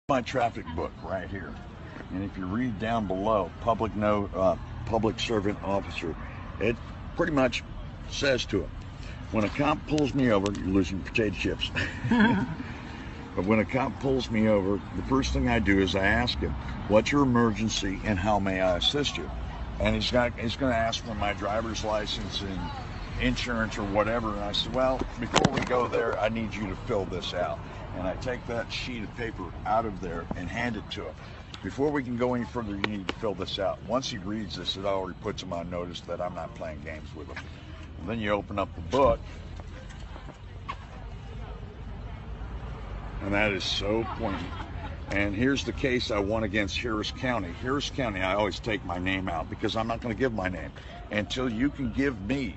My traffic book right here, and if you read down below, public note, public servant officer, it pretty much says to him, when a cop pulls me over, you're losing potato chips. But when a cop pulls me over, the first thing I do is I ask him, what's your emergency and how may I assist you? And he's going to ask for my driver's license and insurance or whatever. And I said, well, before we go there, I need you to fill this out. And I take that sheet of paper out of there and hand it to him. Before we can go any further, you need to fill this out. Once he reads this, it already puts him on notice that I'm not playing games with him. And then you open up the book, and that is so poignant. And here's the case I won against Harris County. Harris County, I always take my name out because I'm not going to give my name until you can give me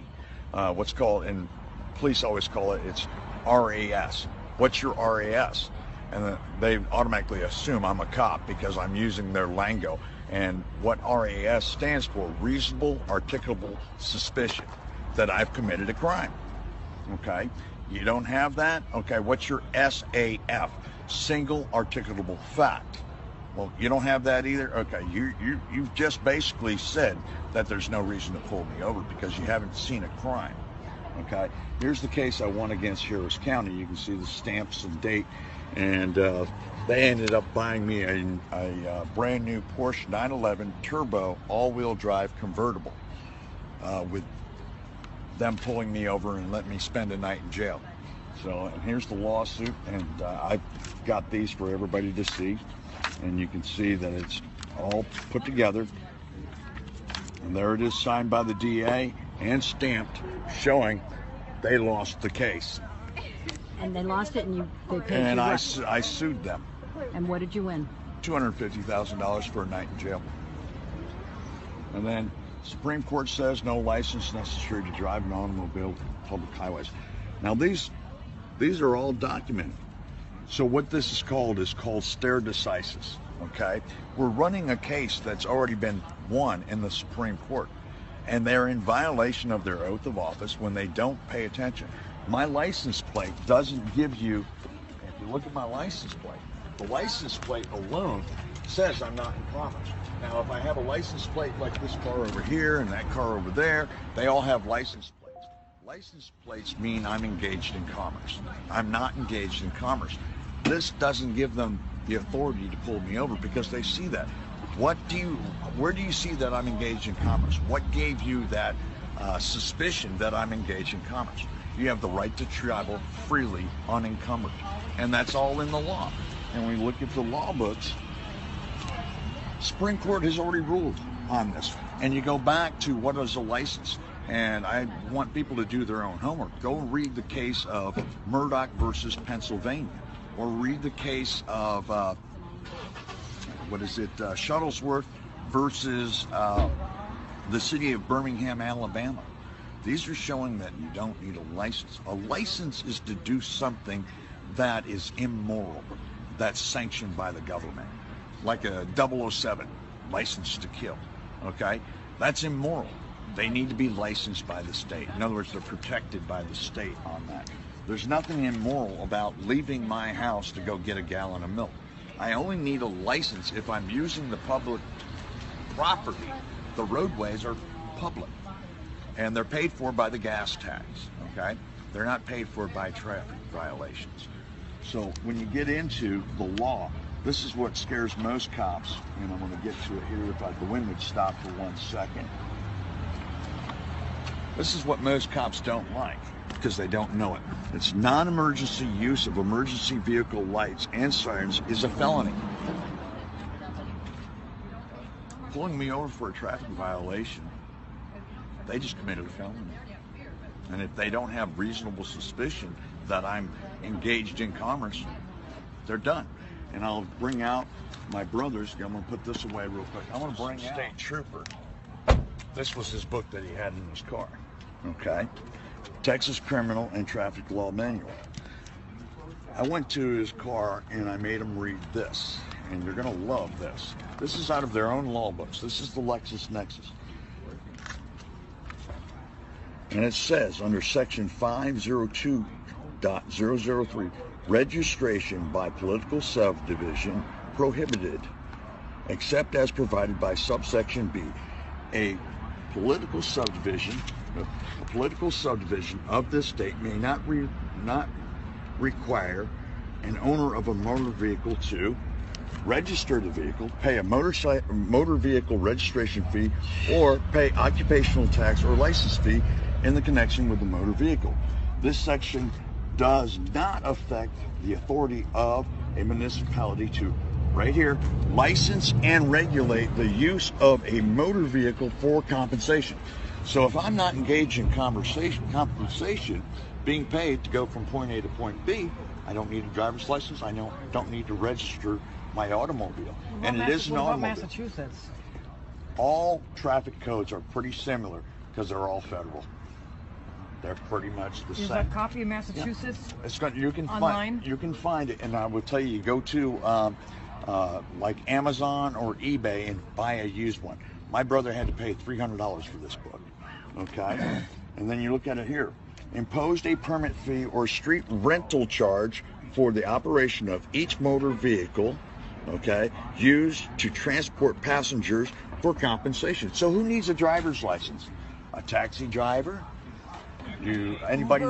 what's called, and police always call it, it's RAS. What's your RAS? And they automatically assume I'm a cop because I'm using their lingo. And what RAS stands for, reasonable articulable suspicion that I've committed a crime. Okay, you don't have that? Okay, what's your SAF? Single articulable fact. Well, you don't have that either? Okay, you've just basically said that there's no reason to pull me over because you haven't seen a crime. Okay, here's the case I won against Harris County. You can see the stamps and date, and they ended up buying me a brand new Porsche 911 Turbo all-wheel drive convertible with them pulling me over and letting me spend a night in jail. So, and here's the lawsuit, and I've got these for everybody to see, and you can see that it's all put together, and there it is, signed by the DA and stamped, showing they lost the case. And they lost it, and they paid and you I sued them. And what did you win? $250,000 for a night in jail. And then Supreme Court says no license necessary to drive an automobile public highways. Now these are all documented. So what this is called stare decisis. Okay, we're running a case that's already been won in the Supreme Court, and they're in violation of their oath of office when they don't pay attention. My license plate doesn't give you, if you look at my license plate, the license plate alone says I'm not in commerce. Now, if I have a license plate like this car over here and that car over there, they all have license plates. License plates mean I'm engaged in commerce. I'm not engaged in commerce. This doesn't give them the authority to pull me over because they see that. Where do you see that I'm engaged in commerce? What gave you that suspicion that I'm engaged in commerce? You have the right to travel freely unencumbered, and that's all in the law. And when we look at the law books, Supreme Court has already ruled on this. And you go back to what is a license, and I want people to do their own homework. Go read the case of Murdoch versus Pennsylvania, or read the case of Shuttlesworth versus the city of Birmingham, Alabama. These are showing that you don't need a license. A license is to do something that is immoral, that's sanctioned by the government, like a 007 license to kill. Okay, that's immoral. They need to be licensed by the state. In other words, they're protected by the state on that. There's nothing immoral about leaving my house to go get a gallon of milk. I only need a license if I'm using the public property. The roadways are public, and they're paid for by the gas tax, okay? They're not paid for by traffic violations. So when you get into the law, this is what scares most cops, and I'm gonna get to it here if the wind would stop for 1 second. This is what most cops don't like, because they don't know it. It's non-emergency use of emergency vehicle lights and sirens is a felony. Pulling me over for a traffic violation, they just committed a felony. And if they don't have reasonable suspicion that I'm engaged in commerce, they're done. And I'll bring out my brother's, I'm gonna put this away real quick. I wanna bring out State Trooper. This was his book that he had in his car, okay? Texas Criminal and Traffic Law Manual. I went to his car and I made him read this, and you're gonna love this. This is out of their own law books. This is the LexisNexis. And it says under section 502.003, registration by political subdivision prohibited, except as provided by subsection B. A political subdivision of this state may not require an owner of a motor vehicle to register the vehicle, pay a motor vehicle registration fee, or pay occupational tax or license fee in the connection with the motor vehicle. This section does not affect the authority of a municipality to, right here, license and regulate the use of a motor vehicle for compensation. So if I'm not engaged in compensation, being paid to go from point A to point B, I don't need a driver's license. I don't need to register my automobile. And it is an automobile. What about Massachusetts? All traffic codes are pretty similar because they're all federal. They're pretty much the same. Is that a copy of Massachusetts? Yeah. It's got, you can online? You can find it, and I will tell you, go to like Amazon or eBay and buy a used one. My brother had to pay $300 for this book. Okay, and then you look at it here. Imposed a permit fee or street rental charge for the operation of each motor vehicle, okay, used to transport passengers for compensation. So who needs a driver's license? A taxi driver? Anybody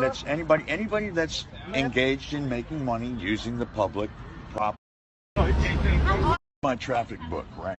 that's engaged in making money using the public property. My traffic book, right?